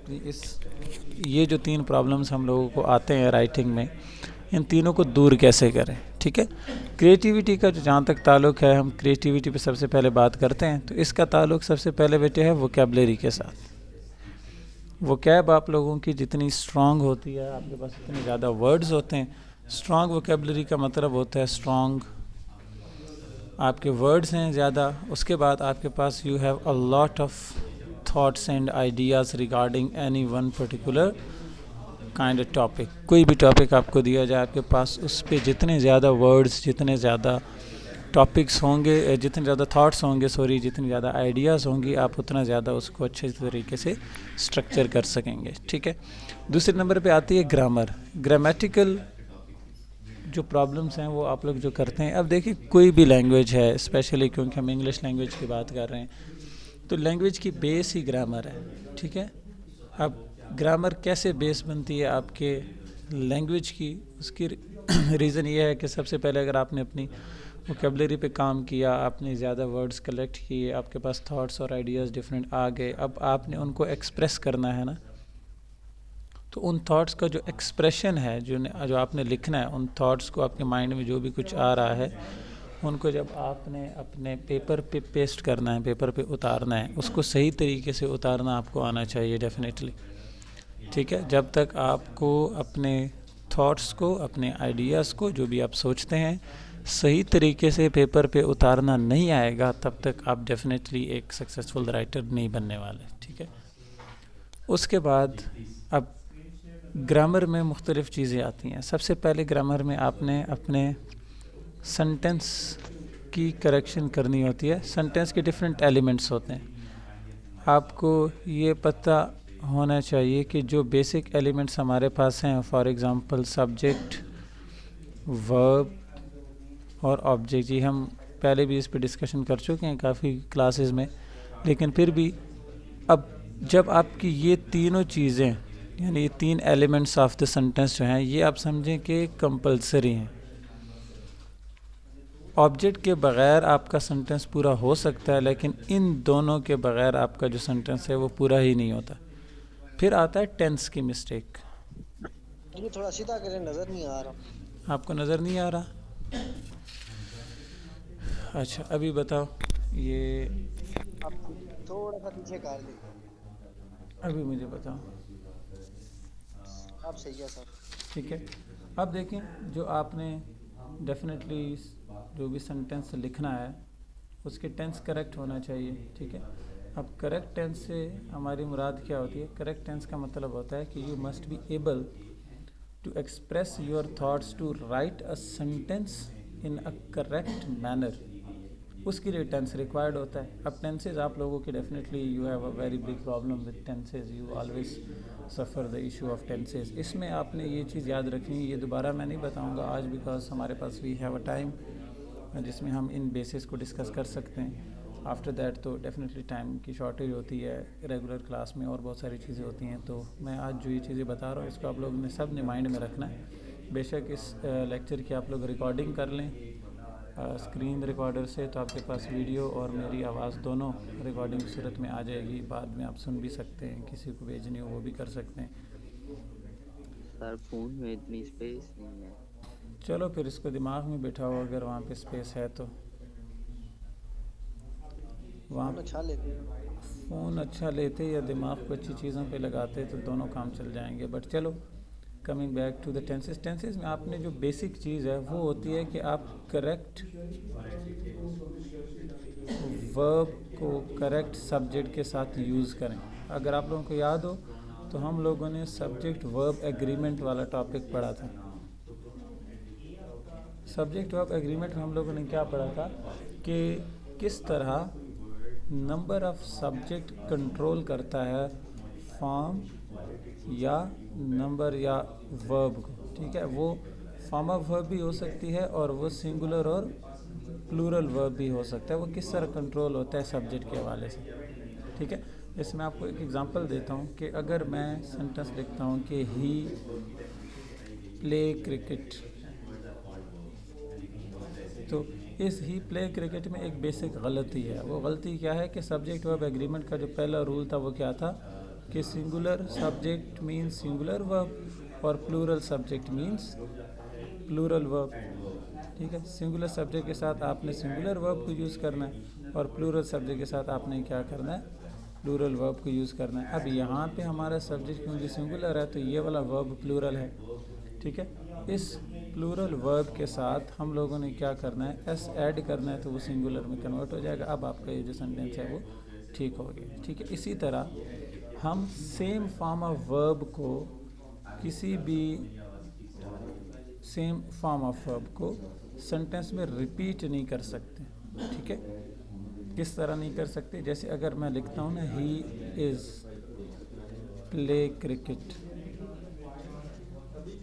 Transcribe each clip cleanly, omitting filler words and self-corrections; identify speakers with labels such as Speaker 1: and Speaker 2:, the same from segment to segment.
Speaker 1: اپنی یہ جو 3 پرابلمس ہم لوگوں کو آتے ہیں رائٹنگ میں، ان تینوں کو دور کیسے کریں. ٹھیک ہے، کریٹیوٹی کا جو جہاں تک تعلق ہے، ہم کریٹیوٹی پہ سب سے پہلے بات کرتے ہیں. تو اس کا تعلق سب سے پہلے بیٹے ہے ووکیبلری کے ساتھ. ووکیب آپ لوگوں کی جتنی اسٹرانگ ہوتی ہے، آپ کے پاس اتنے زیادہ ورڈز ہوتے ہیں. اسٹرانگ ووکیبلری کا مطلب ہوتا ہے اسٹرانگ آپ کے ورڈز ہیں زیادہ. اس کے بعد آپ کے پاس you have a lot of thoughts and ideas regarding any one particular kind of topic. کوئی بھی ٹاپک آپ کو دیا جائے، آپ کے پاس اس پہ جتنے زیادہ ورڈز، جتنے زیادہ ٹاپکس ہوں گے، جتنے زیادہ تھاٹس ہوں گے، جتنی زیادہ آئیڈیاز ہوں گی، آپ اتنا زیادہ اس کو اچھے طریقے سے اسٹرکچر کر سکیں گے. ٹھیک ہے، دوسرے نمبر پہ آتی ہے گرامر. گرامیٹیکل جو پرابلمس ہیں وہ آپ لوگ جو کرتے ہیں. اب دیکھیں کوئی بھی لینگویج ہے، اسپیشلی کیونکہ ہم انگلش لینگویج کی بات کر رہے ہیں، تو لینگویج کی بیس ہی گرامر ہے. ٹھیک ہے، اب گرامر کیسے بیس بنتی ہے آپ کے لینگویج کی؟ اس کی ریزن یہ ہے کہ سب سے پہلے اگر آپ نے اپنی ووکیبلری پہ کام کیا، آپ نے زیادہ ورڈز کلیکٹ کیے، آپ کے پاس تھاٹس اور آئیڈیاز ڈفرینٹ آ گئے، اب آپ نے ان کو ایکسپریس کرنا ہے نا. تو ان تھاٹس کا جو ایکسپریشن ہے، جو آپ نے لکھنا ہے، ان تھاٹس کو آپ کے مائنڈ میں جو بھی کچھ آ رہا ہے، ان کو جب آپ نے اپنے پیپر پہ پیسٹ کرنا ہے، پیپر پہ اتارنا ہے، اس کو صحیح طریقے سے اتارنا آپ کو آنا چاہیے ڈیفینیٹلی. ٹھیک ہے، جب تک آپ کو اپنے تھاٹس کو، اپنے آئیڈیاز کو، جو بھی آپ سوچتے ہیں، صحیح طریقے سے پیپر پہ اتارنا نہیں آئے گا، تب تک آپ ڈیفینیٹلی ایک سکسیسفل رائٹر نہیں بننے والے. ٹھیک ہے، اس کے بعد اب گرامر میں مختلف چیزیں آتی ہیں. سب سے پہلے گرامر میں آپ نے اپنے سنٹنس کی کریکشن کرنی ہوتی ہے. سنٹنس کے ڈفرینٹ ایلیمنٹس ہوتے ہیں. آپ کو یہ پتہ ہونا چاہیے کہ جو بیسک ایلیمنٹس ہمارے پاس ہیں، فار ایگزامپل سبجیکٹ، ورب اور آبجیکٹ، یہ ہم پہلے بھی اس پہ ڈسکشن کر چکے ہیں کافی کلاسز میں، لیکن پھر بھی اب جب آپ کی یہ تینوں چیزیں، یعنی یہ 3 ایلیمنٹس آف دا سنٹنس جو ہیں، یہ آپ سمجھیں کہ کمپلسری ہیں. آبجیکٹ کے بغیر آپ کا سنٹنس پورا ہو سکتا ہے، لیکن ان دونوں کے بغیر آپ کا جو سنٹنس ہے وہ پورا ہی نہیں ہوتا. پھر آتا ہے ٹینس کی مسٹیک.
Speaker 2: مجھے تھوڑا سیدھا کریں، نظر نہیں آ رہا.
Speaker 1: آپ کو نظر نہیں آ رہا؟ اچھا ابھی بتاؤ. یہ
Speaker 2: آپ تھوڑا سا پیچھے کر دیں.
Speaker 1: ابھی مجھے بتاؤ.
Speaker 2: آپ صحیح ہے سر.
Speaker 1: ٹھیک ہے، اب دیکھیں جو آپ نے ڈیفینیٹلی جو بھی سنٹنس لکھنا ہے، اس کے ٹینس کریکٹ ہونا چاہیے. ٹھیک ہے، اب کریکٹ ٹینس سے ہماری مراد کیا ہوتی ہے؟ کریکٹ ٹینس کا مطلب ہوتا ہے کہ you must be able to express your thoughts to write a sentence in a correct manner. اس کے لیے ٹینس ریکوائرڈ ہوتا ہے. اب ٹینسز آپ لوگوں کی definitely you have a very big problem with tenses, you always سفر دا ایشو آف ٹینسز. اس میں آپ نے یہ چیز یاد رکھنی ہے، یہ دوبارہ میں نہیں بتاؤں گا آج، بیکاز ہمارے پاس وی ہیو اے ٹائم جس میں ہم ان بیسز کو ڈسکس کر سکتے ہیں. آفٹر دیٹ تو ڈیفینیٹلی ٹائم کی شارٹیج ہوتی ہے ریگولر کلاس میں، اور بہت ساری چیزیں ہوتی ہیں. تو میں آج جو یہ چیزیں بتا رہا ہوں، اس کو آپ لوگوں نے سب نے مائنڈ میں رکھنا ہے. بے شک اس لیکچر کی آپ لوگ ریکارڈنگ کر لیں اسکرین ریکارڈر سے، تو آپ کے پاس ویڈیو اور میری آواز دونوں ریکارڈنگ صورت میں آ جائے گی. بعد میں آپ سن بھی سکتے ہیں، کسی کو بھیجنی ہو وہ بھی کر سکتے ہیں.
Speaker 3: سر فون میں اتنی اسپیس نہیں ہے.
Speaker 1: چلو پھر اس کو دماغ میں بٹھاؤ، اگر وہاں پہ اسپیس ہے تو. وہاں
Speaker 2: فون اچھا لیتے.
Speaker 1: فون اچھا لیتے یا دماغ کو اچھی چیزوں پہ لگاتے تو دونوں کام چل جائیں گے. بٹ چلو coming back to the tenses. Tenses میں آپ نے جو بیسک چیز ہے وہ ہوتی ہے کہ آپ کریکٹ ورب کو کریکٹ سبجیکٹ کے ساتھ یوز کریں. اگر آپ لوگوں کو یاد ہو تو ہم لوگوں نے سبجیکٹ ورب ایگریمنٹ والا ٹاپک پڑھا تھا. سبجیکٹ ورب ایگریمنٹ میں ہم لوگوں نے کیا پڑھا تھا کہ کس طرح نمبر آف سبجیکٹ کنٹرول کرتا ہے فارم یا نمبر یا ورب کو. ٹھیک ہے، وہ فارم آف ورب بھی ہو سکتی ہے اور وہ سنگولر اور پلورل ورب بھی ہو سکتا ہے. وہ کس طرح کنٹرول ہوتا ہے سبجیکٹ کے حوالے سے. ٹھیک ہے، اس میں آپ کو ایک ایگزامپل دیتا ہوں کہ اگر میں سینٹنس لکھتا ہوں کہ ہی پلے کرکٹ، تو اس ہی پلے کرکٹ میں ایک بیسک غلطی ہے. وہ غلطی کیا ہے کہ سبجیکٹ ورب ایگریمنٹ کا جو پہلا رول تھا وہ کیا تھا؟ کہ سنگولر سبجیکٹ مینس سنگولر ورب اور پلورل سبجیکٹ مینس پلورل ورب. ٹھیک ہے, سنگولر سبجیکٹ کے ساتھ آپ نے سنگولر ورب کو یوز کرنا ہے اور پلورل سبجیکٹ کے ساتھ آپ نے کیا کرنا ہے, پلورل ورب کو یوز کرنا ہے. اب یہاں پہ ہمارا سبجیکٹ کیونکہ سنگولر ہے تو یہ والا ورب پلورل ہے. ٹھیک ہے, اس پلورل ورب کے ساتھ ہم لوگوں نے کیا کرنا ہے, ایس ایڈ کرنا ہے تو وہ سنگولر میں کنورٹ ہو جائے گا. اب آپ کا یہ جو سینٹینس ہے وہ ٹھیک ہو گیا. ٹھیک ہے, اسی طرح ہم سیم فارم آف ورب کو کسی بھی سیم فارم آف ورب کو سینٹینس میں ریپیٹ نہیں کر سکتے. ٹھیک ہے, کس طرح نہیں کر سکتے, جیسے اگر میں لکھتا ہوں نا ہی از پلے کرکٹ,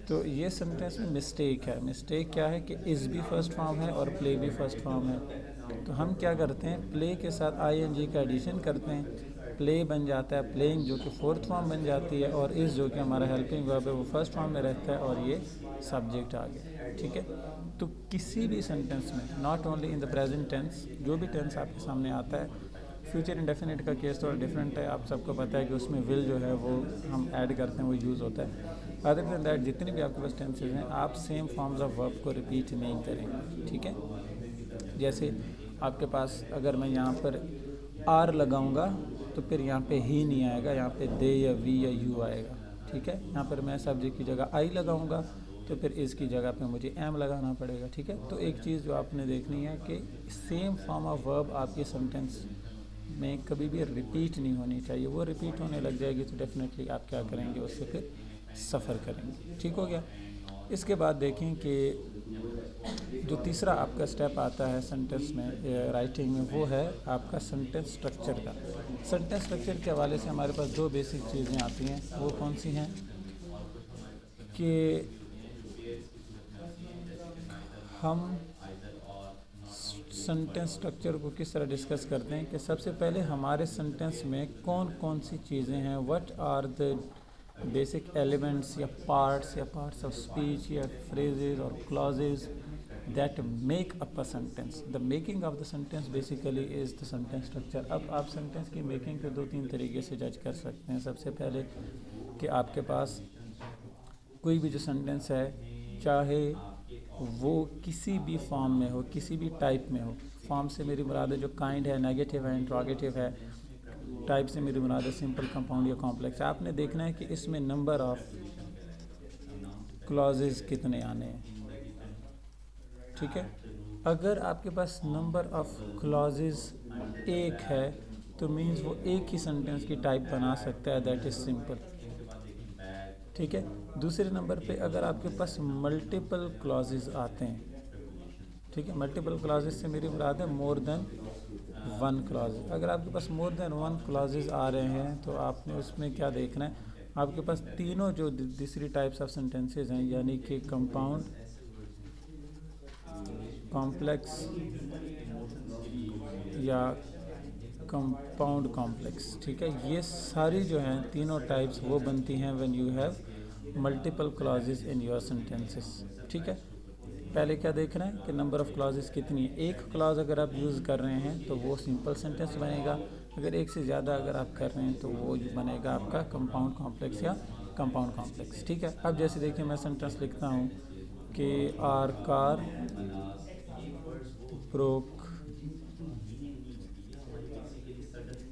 Speaker 1: تو یہ سینٹینس میں مسٹیک ہے. مسٹیک کیا ہے کہ از بھی فرسٹ فارم ہے اور پلے بھی فرسٹ فارم ہے. تو ہم کیا کرتے ہیں, پلے کے ساتھ آئی این جی کا ایڈیشن کرتے ہیں, پلے بن جاتا ہے پلینگ جو کہ فورتھ فارم بن جاتی ہے, اور از جو کہ ہمارا ہیلپنگ ورب ہے وہ فرسٹ فارم میں رہتا ہے اور یہ سبجیکٹ آ گیا. ٹھیک ہے, تو کسی بھی سینٹینس میں not only in the present tense, جو بھی ٹینس آپ کے سامنے آتا ہے, فیوچر انڈیفینٹ کا کیس تھوڑا ڈفرینٹ ہے, آپ سب کو پتہ ہے کہ اس میں ول جو ہے وہ ہم ایڈ کرتے ہیں, وہ یوز ہوتا ہے. ادر دین دیٹ جتنے بھی آپ کے پاس ٹینسز ہیں آپ سیم فارمز آف ورب کو ریپیٹ نہیں کریں گے. ٹھیک ہے, جیسے آپ کے پاس اگر میں یہاں پر آر لگاؤں گا تو پھر یہاں پہ ہی نہیں آئے گا, یہاں پہ دے یا وی یا یو آئے گا. ٹھیک ہے, یہاں پر میں سبجیکٹ کی جگہ آئی لگاؤں گا تو پھر اس کی جگہ پہ مجھے ایم لگانا پڑے گا. ٹھیک ہے, تو ایک چیز جو آپ نے دیکھنی ہے کہ سیم فارم آف ورب آپ کے سینٹینس میں کبھی بھی ریپیٹ نہیں ہونی چاہیے. وہ ریپیٹ ہونے لگ جائے گی تو ڈیفینیٹلی آپ کیا کریں گے, اس سے پھر سفر کریں گے. ٹھیک ہو گیا. اس کے بعد دیکھیں کہ جو تیسرا آپ کا اسٹیپ آتا ہے سینٹینس میں رائٹنگ میں, وہ ہے آپ کا سینٹینس اسٹرکچر کا. سینٹینس اسٹرکچر کے حوالے سے ہمارے پاس دو بیسک چیزیں آتی ہیں. وہ کون سی ہیں کہ ہم سینٹینس اسٹرکچر کو کس طرح ڈسکس کرتے ہیں کہ سب سے پہلے ہمارے سینٹینس میں کون کون سی چیزیں ہیں, what are the basic elements یا پارٹس آف اسپیچ یا فریزز اور clauses that make up a sentence. The making of the sentence basically is the sentence structure. اب آپ سینٹینس کی میکنگ کو دو تین طریقے سے جج کر سکتے ہیں. سب سے پہلے کہ آپ کے پاس کوئی بھی جو سینٹینس ہے, چاہے وہ کسی بھی فارم میں ہو, کسی بھی ٹائپ میں ہو. فارم سے میری مراد ہے جو کائنڈ ہے, نیگیٹو ہے, انٹراگیٹو ہے. ٹائپ سے میری مراد ہے سمپل, کمپاؤنڈ یا کمپلیکس. آپ نے دیکھنا ہے کہ اس میں نمبر آف کلازز کتنے آنے ہیں. ٹھیک ہے, اگر آپ کے پاس نمبر آف کلازز ایک ہے تو مینز وہ ایک ہی سینٹینس کی ٹائپ بنا سکتا ہے, دیٹ از سمپل. ٹھیک ہے, دوسرے نمبر پہ اگر آپ کے پاس ملٹیپل کلازز آتے ہیں, ٹھیک ہے, ملٹیپل کلازز سے میری مراد ہے مور دین ون کلاز. اگر آپ کے پاس مور دین ون کلازز آ رہے ہیں تو آپ نے اس میں کیا دیکھنا ہے, آپ کے پاس تینوں جو دوسری ٹائپس آف سینٹینسز ہیں, یعنی کہ کمپاؤنڈ, کمپلیکس یا کمپاؤنڈ کمپلیکس. ٹھیک ہے, یہ ساری جو ہیں تینوں ٹائپس وہ بنتی ہیں when you have multiple clauses in your sentences. ٹھیک ہے, پہلے کیا دیکھنا ہے کہ نمبر آف کلازز کتنی ہے. ایک کلاز اگر آپ یوز کر رہے ہیں تو وہ سمپل سینٹینس بنے گا. اگر ایک سے زیادہ اگر آپ کر رہے ہیں تو وہ بنے گا آپ کا کمپاؤنڈ کمپلیکس یا کمپاؤنڈ کمپلیکس. ٹھیک ہے, اب جیسے دیکھیں میں سینٹینس لکھتا ہوں کہ آر کار بروک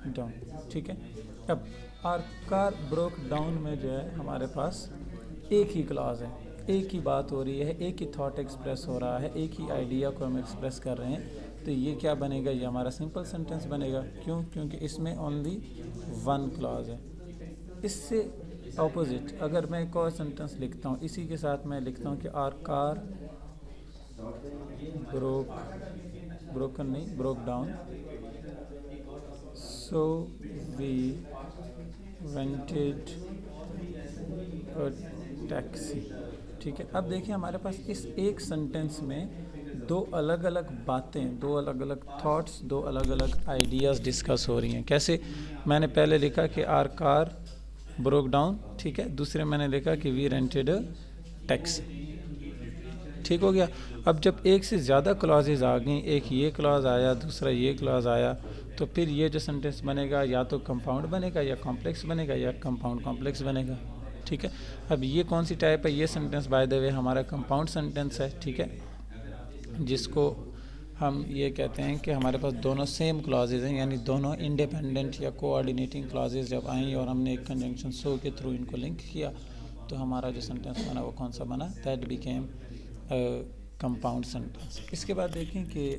Speaker 1: ڈاؤن. ٹھیک ہے, اب آر کار بروک ڈاؤن میں جو ہے ہمارے پاس ایک ہی کلاز ہے, ایک ہی بات ہو رہی ہے, ایک ہی تھاٹ ایکسپریس ہو رہا ہے, ایک ہی آئیڈیا کو ہم ایکسپریس کر رہے ہیں. تو یہ کیا بنے گا, یہ ہمارا سمپل سینٹینس بنے گا. کیوں, کیونکہ اس میں اونلی ون کلاز ہے. اس سے اپوزٹ اگر میں ایک اور سینٹینس لکھتا ہوں, اسی کے ساتھ میں لکھتا ہوں کہ our car broke down so we rented taxi. ٹھیک ہے, اب دیکھیں ہمارے پاس اس ایک سینٹینس میں دو الگ الگ باتیں, دو الگ الگ تھاٹس, دو الگ الگ آئیڈیاز ڈسکس ہو رہی ہیں. کیسے, میں نے پہلے لکھا کہ آر کار بروک ڈاؤن, ٹھیک ہے, دوسرے میں نے لکھا کہ وی رینٹڈ ٹیکسی. ٹھیک ہو گیا. اب جب ایک سے زیادہ کلازز آ گئیں, ایک یہ کلاز آیا, دوسرا یہ کلاز آیا, تو پھر یہ جو سینٹینس بنے گا یا تو کمپاؤنڈ بنے گا یا کمپلیکس بنے گا یا کمپاؤنڈ کمپلیکس بنے گا. ٹھیک ہے. اب یہ کون سی ٹائپ ہے؟ یہ سینٹینس بائی دا وے ہمارا کمپاؤنڈ سینٹینس ہے. ٹھیک ہے, جس کو ہم یہ کہتے ہیں کہ ہمارے پاس دونوں سیم کلازز ہیں, یعنی دونوں انڈیپینڈنٹ یا کوآرڈینیٹنگ کلازز جب آئیں اور ہم نے ایک کنجنکشن سو کے تھرو ان کو لنک کیا تو ہمارا جو سینٹینس بنا وہ کون سا بنا؟ That became compound sentence. اس کے بعد دیکھیں کہ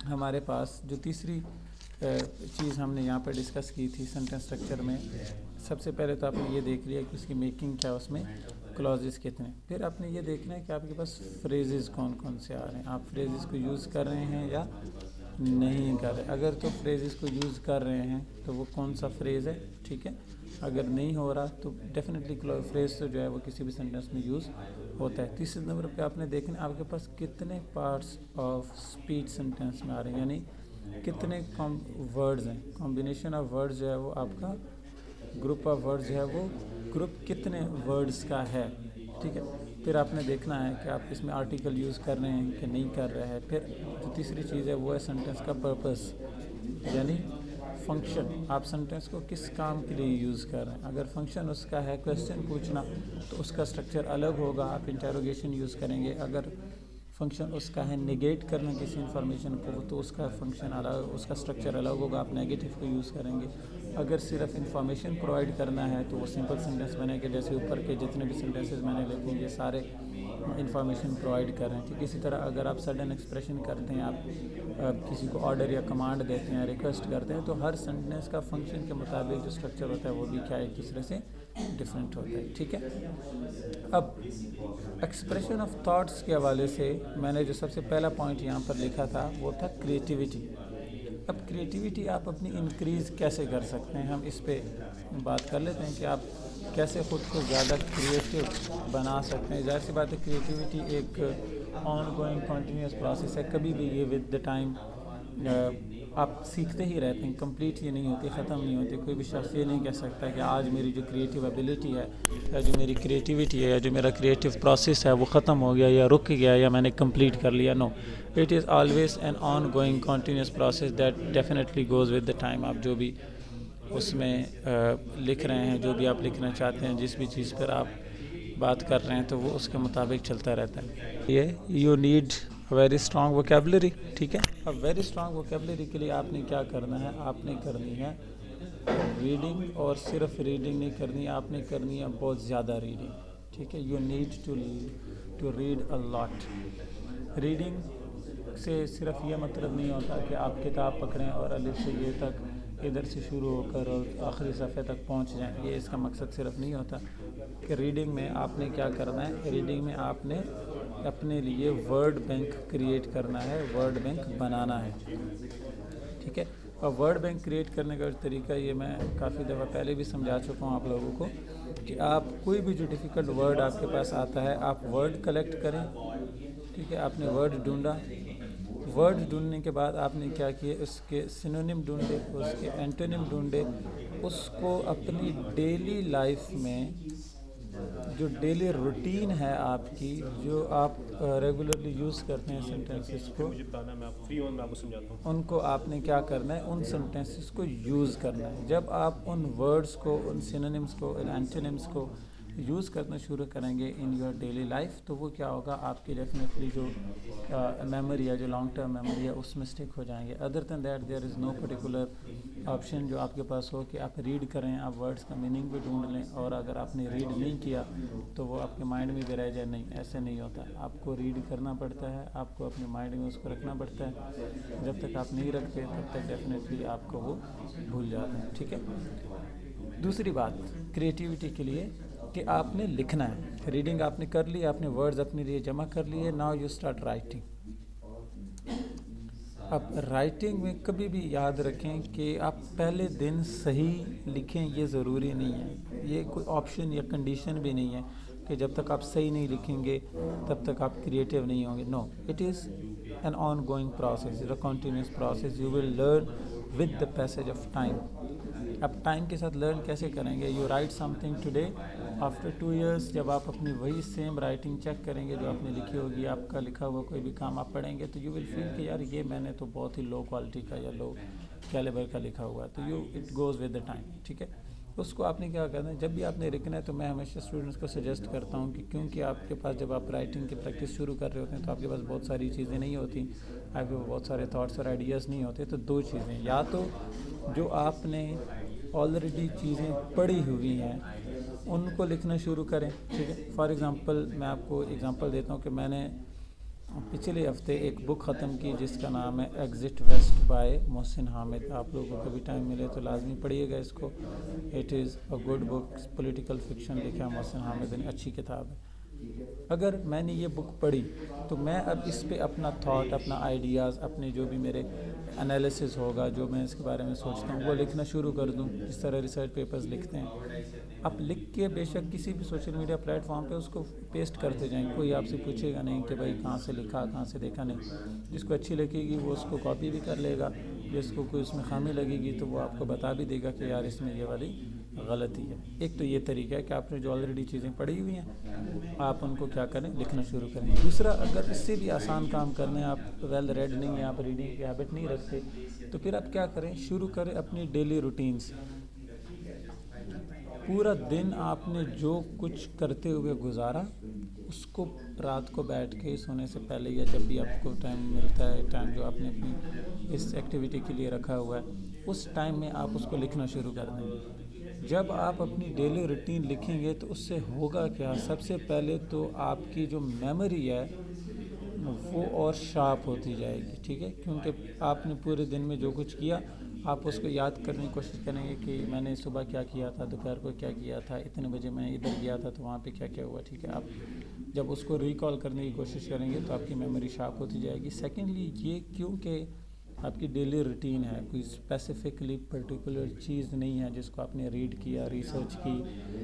Speaker 1: ہمارے پاس جو تیسری چیز ہم نے یہاں پر ڈسکس کی تھی سینٹینس اسٹرکچر میں, سب سے پہلے تو آپ نے یہ دیکھ لیا کہ اس کی میکنگ کیا, اس میں کلازز کتنے. پھر آپ نے یہ دیکھنا ہے کہ آپ کے پاس فریزز کون کون سے آ رہے ہیں, آپ فریزز کو یوز کر رہے ہیں یا نہیں کر رہے. اگر تو فریزز کو یوز کر رہے ہیں تو وہ کون سا فریز ہے. ٹھیک ہے, اگر نہیں ہو رہا تو ڈیفینیٹلی فریز تو جو ہے وہ کسی بھی سینٹینس میں یوز ہوتا ہے. تیسرے نمبر پہ آپ نے دیکھنا آپ کے پاس کتنے پارٹس آف اسپیچ سینٹینس میں آ رہے ہیں, یعنی کتنے ورڈز ہیں. کمبینیشن آف ورڈز جو ہے وہ آپ کا گروپ آف ورڈز جو ہے وہ گروپ کتنے ورڈز کا ہے. ٹھیک ہے, پھر آپ نے دیکھنا ہے کہ آپ اس میں آرٹیکل یوز کر رہے ہیں کہ نہیں کر رہے ہیں. پھر جو تیسری چیز ہے وہ ہے سینٹینس کا پرپس, یعنی فنکشن. آپ سینٹینس کو کس کام کے لیے یوز کر رہے ہیں. اگر فنکشن اس کا ہے کویسچن پوچھنا تو اس کا اسٹرکچر الگ ہوگا, آپ انٹروگیشن یوز کریں گے. اگر فنکشن اس کا ہے نگیٹ کرنا کسی انفارمیشن کو تو اس کا فنکشن الگ, اس کا اسٹرکچر الگ ہوگا, آپ نیگیٹو کو یوز کریں گے. اگر صرف انفارمیشن پرووائڈ کرنا ہے تو وہ سمپل سینٹینس بنے گا, جیسے اوپر کے جتنے بھی سینٹینسز میں نے لکھے یہ سارے انفارمیشن پرووائڈ کر رہے ہیں. ٹھیک, اسی طرح اگر آپ سڈن ایکسپریشن کرتے ہیں, آپ کسی کو آرڈر یا کمانڈ دیتے ہیں, ریکویسٹ کرتے ہیں, تو ہر سینٹینس کا فنکشن کے مطابق جو اسٹرکچر ہوتا ہے وہ بھی کیا ایک دوسرے سے ڈفرینٹ ہوتا ہے. ٹھیک ہے, اب ایکسپریشن آف تھاٹس کے حوالے سے میں نے جو سب سے پہلا پوائنٹ یہاں پر لکھا تھا وہ تھا کریٹیویٹی. اب کریٹیویٹی آپ اپنی انکریز کیسے کر سکتے ہیں, ہم اس پہ بات کر لیتے ہیں کہ آپ کیسے خود کو زیادہ کریٹیو بنا سکتے ہیں. ظاہر سی بات ہے کریٹیویٹی ایک آن گوئنگ کنٹینیوس پروسیس ہے, کبھی بھی یہ ود دا ٹائم آپ سیکھتے ہی رہتے ہیں, کمپلیٹ یہ نہیں ہوتی, ختم نہیں ہوتی. کوئی بھی شخص یہ نہیں کہہ سکتا کہ آج میری جو کریٹیو ایبیلٹی ہے یا جو میری کریٹیویٹی ہے یا جو میرا کریٹیو پروسیس ہے وہ ختم ہو گیا یا رک گیا یا میں نے کمپلیٹ کر لیا. No, it is always an on going continuous process that definitely goes with the time. آپ جو بھی اس میں لکھ رہے ہیں, جو بھی آپ لکھنا چاہتے ہیں, جس بھی چیز پر آپ بات کر رہے ہیں تو وہ اس کے مطابق چلتا رہتا ہے. یہ you need very strong vocabulary. ٹھیک ہے, اب ویری اسٹرانگ ووکیبلری کے لیے آپ نے کیا کرنا ہے, آپ نے کرنی ہے ریڈنگ, اور صرف ریڈنگ نہیں کرنی, آپ نے کرنی ہے بہت زیادہ ریڈنگ. ٹھیک ہے, you need to read a lot. Reading سے صرف یہ مطلب نہیں ہوتا کہ آپ کتاب پکڑیں اور الف سے یہ تک ادھر سے شروع ہو کر اور آخری صفحے تک پہنچ جائیں. یہ اس کا مقصد صرف نہیں ہوتا کہ ریڈنگ میں آپ نے کیا کرنا ہے. ریڈنگ میں آپ نے اپنے لیے ورڈ بینک کریٹ کرنا ہے, ورڈ بینک بنانا ہے. ٹھیک ہے, اور ورڈ بینک کریٹ کرنے کا طریقہ یہ میں کافی دفعہ پہلے بھی سمجھا چکا ہوں آپ لوگوں کو کہ آپ کوئی بھی جو ڈیفیکلٹ ورڈ آپ کے پاس آتا ہے آپ ورڈ کلیکٹ کریں. ٹھیک ہے, آپ نے ورڈ ڈھونڈا, ورڈ ڈھونڈنے کے بعد آپ نے کیا کیا, اس کے سینونیم ڈھونڈے, اس کے اینٹونیم ڈھونڈے, اس کو اپنی ڈیلی لائف میں جو ڈیلی روٹین ہے آپ کی, جو آپ ریگولرلی یوز کرتے ہیں سینٹینسز کو, ان کو آپ نے کیا کرنا ہے, ان سینٹینسز کو یوز کرنا ہے. جب آپ ان ورڈز کو, ان سینونیمز کو, ان اینٹونیمز کو یوز کرنا شروع کریں گے ان یور ڈیلی لائف, تو وہ کیا ہوگا, آپ کی ڈیفینیٹلی جو میموری ہے, جو لانگ ٹرم میموری ہے, اس میں اسٹک ہو جائیں گے. Other then that there is no particular option جو آپ کے پاس ہو کہ آپ ریڈ کریں, آپ ورڈز کا میننگ بھی ڈھونڈ لیں, اور اگر آپ نے ریڈ نہیں کیا تو وہ آپ کے مائنڈ میں بھی رہ جائے. نہیں, ایسے نہیں ہوتا. آپ کو ریڈ کرنا پڑتا ہے, آپ کو اپنے مائنڈ میں اس کو رکھنا پڑتا ہے. جب تک آپ نہیں رکھتے تب تک ڈیفینیٹلی آپ کو وہ بھول جاتے ہیں. ٹھیک ہے, دوسری بات کریٹیوٹی کے لیے کہ آپ نے لکھنا ہے. ریڈنگ آپ نے کر لی, آپ نے ورڈز اپنے لیے جمع کر لیے, ناؤ یو اسٹارٹ رائٹنگ. اب رائٹنگ میں کبھی بھی یاد رکھیں کہ آپ پہلے دن صحیح لکھیں, یہ ضروری نہیں ہے, یہ کوئی آپشن یا کنڈیشن بھی نہیں ہے کہ جب تک آپ صحیح نہیں لکھیں گے تب تک آپ کریٹیو نہیں ہوں گے. No, it is an on going process, a continuous process. You will learn with the passage of time. اب ٹائم کے ساتھ لرن کیسے کریں گے, you write something today, after 2 years جب آپ اپنی وہی سیم رائٹنگ چیک کریں گے جو آپ نے لکھی ہوگی, آپ کا لکھا ہوا کوئی بھی کام آپ پڑھیں گے تو یو ول فیل کہ یار یہ میں نے تو بہت ہی لو کوالٹی کا یا لو کیلیبر کا لکھا ہوا ہے، تو it goes with the time, ٹھیک ہے. اس کو آپ نے کیا کرنا ہے، جب بھی آپ نے لکھنا ہے تو میں ہمیشہ اسٹوڈنٹس کو سجیسٹ کرتا ہوں کہ کیونکہ آپ کے پاس جب آپ رائٹنگ کی پریکٹس شروع کر رہے ہوتے ہیں تو آپ کے پاس بہت ساری چیزیں نہیں ہوتی، آپ کے پاس بہت سارے تھاٹس اور آئیڈیاز نہیں ہوتے. تو دو چیزیں، یا تو جو آپ نے آلریڈی چیزیں پڑھی ہوئی ہیں ان کو لکھنا شروع کریں، ٹھیک ہے. فار ایگزامپل میں آپ کو ایگزامپل دیتا ہوں کہ میں نے پچھلے ہفتے ایک بک ختم کی جس کا نام ہے ایگزٹ ویسٹ بائی محسن حامد. آپ لوگوں کو کبھی ٹائم ملے تو لازمی پڑھیے گا اس کو. It is a good book, political fiction لکھا ہے محسن حامد نے، اچھی کتاب ہے. اگر میں نے یہ بک پڑھی تو میں اب اس پہ اپنا تھاٹ، اپنا آئیڈیاز، اپنے جو بھی میرے انالیسس ہوگا، جو میں اس کے بارے میں سوچتا ہوں وہ لکھنا شروع کر دوں، جس طرح ریسرچ پیپرز لکھتے ہیں. آپ لکھ کے بے شک کسی بھی سوشل میڈیا پلیٹ فارم پہ اس کو پیسٹ کرتے جائیں، کوئی آپ سے پوچھے گا نہیں کہ بھائی کہاں سے لکھا، کہاں سے دیکھا. نہیں، جس کو اچھی لگے گی وہ اس کو کاپی بھی کر لے گا، جس کو کوئی اس میں خامی لگے گی تو وہ آپ کو بتا بھی دے گا کہ یار اس میں یہ والی غلطی ہے. ایک تو یہ طریقہ ہے کہ آپ نے جو آلریڈی چیزیں پڑھی ہوئی ہیں آپ ان کو کیا کریں، لکھنا شروع کریں. دوسرا، اگر اس سے بھی آسان کام کرنا ہے، آپ ویل ریڈ نہیں ہیں، آپ ریڈنگ کی ہیبٹ نہیں رکھتے، تو پھر آپ کیا کریں، شروع کریں اپنی ڈیلی روٹین سے. پورا دن آپ نے جو کچھ کرتے ہوئے گزارا اس کو رات کو بیٹھ کے سونے سے پہلے یا جب بھی آپ کو ٹائم ملتا ہے، ٹائم جو آپ نے اپنی اس ایکٹیویٹی کے لیے رکھا ہوا ہے، اس ٹائم میں آپ اس کو لکھنا شروع کر دیں. جب آپ اپنی ڈیلی روٹین لکھیں گے تو اس سے ہوگا کیا، سب سے پہلے تو آپ کی جو میموری ہے وہ اور شارپ ہوتی جائے گی، ٹھیک ہے. کیونکہ آپ نے پورے دن میں جو کچھ کیا آپ اس کو یاد کرنے کی کوشش کریں گے کہ میں نے صبح کیا کیا تھا، دوپہر کو کیا کیا تھا، اتنے بجے میں ادھر گیا تھا تو وہاں پہ کیا کیا ہوا، ٹھیک ہے. آپ جب اس کو ریکال کرنے کی کوشش کریں گے تو آپ کی میموری شارپ ہوتی جائے گی. سیکنڈلی یہ کیونکہ آپ کی ڈیلی روٹین ہے، کوئی اسپیسیفکلی پرٹیکولر چیز نہیں ہے جس کو آپ نے ریڈ کیا، ریسرچ کی،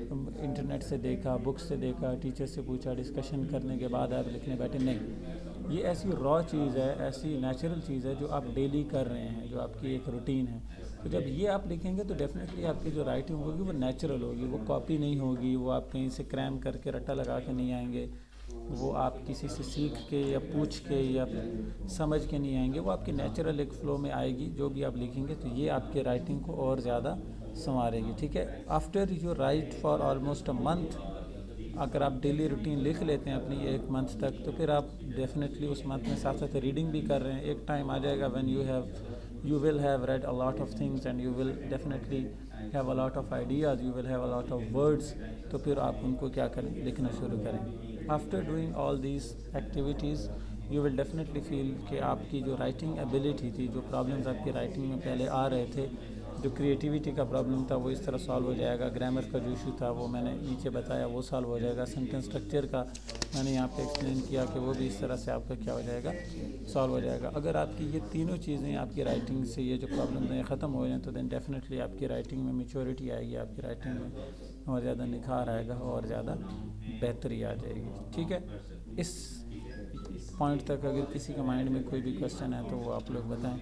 Speaker 1: انٹرنیٹ سے دیکھا، بکس سے دیکھا، ٹیچر سے پوچھا، ڈسکشن کرنے کے بعد آپ لکھنے بیٹھے. نہیں، یہ ایسی را چیز ہے، ایسی نیچرل چیز ہے جو آپ ڈیلی کر رہے ہیں، جو آپ کی ایک روٹین ہے. تو جب یہ آپ لکھیں گے تو ڈیفینیٹلی آپ کی جو رائٹنگ ہوگی وہ نیچرل ہوگی، وہ کاپی نہیں ہوگی، وہ آپ کہیں سے کریم کر کے رٹا لگا کے نہیں آئیں گے، وہ آپ کسی سے سیکھ کے یا پوچھ کے یا سمجھ کے نہیں آئیں گے، وہ آپ کی نیچرل ایک فلو میں آئے گی جو بھی آپ لکھیں گے. تو یہ آپ کے رائٹنگ کو اور زیادہ سنوارے گی، ٹھیک ہے. After you right for almost a month, اگر آپ ڈیلی روٹین لکھ لیتے ہیں اپنی ایک منتھ تک تو پھر آپ ڈیفینیٹلی اس منتھ میں ساتھ ساتھ ریڈنگ بھی کر رہے ہیں. ایک ٹائم آ جائے گا when you will have read a lot of things and you will definitely have a lot of ideas, you will have a lot of words. تو پھر آپ ان کو کیا کریں، لکھنا شروع کریں. After doing all these activities you will definitely feel کہ آپ کی جو رائٹنگ ایبیلٹی تھی، جو پرابلمز آپ کی رائٹنگ میں پہلے آ رہے تھے، جو کریٹیویٹی کا پرابلم تھا وہ اس طرح سالو ہو جائے گا. گرامر کا جو ایشو تھا وہ میں نے نیچے بتایا وہ سالو ہو جائے گا. سینٹینس اسٹرکچر کا میں نے یہاں پہ ایکسپلین کیا کہ وہ بھی اس طرح سے آپ کا کیا ہو جائے گا، سالو ہو جائے گا. اگر آپ کی یہ تینوں چیزیں آپ کی رائٹنگ سے، یہ جو پرابلمز ہیں ختم ہو جائیں تو دین ڈیفینیٹلی آپ کی رائٹنگ میں میچورٹی آئے گی، آپ کی رائٹنگ میں اور زیادہ نکھار آئے گا اور زیادہ بہتری آ جائے گی، ٹھیک ہے. اس پوائنٹ تک اگر کسی کے مائنڈ میں کوئی بھی کویسچن ہے تو وہ آپ لوگ بتائیں.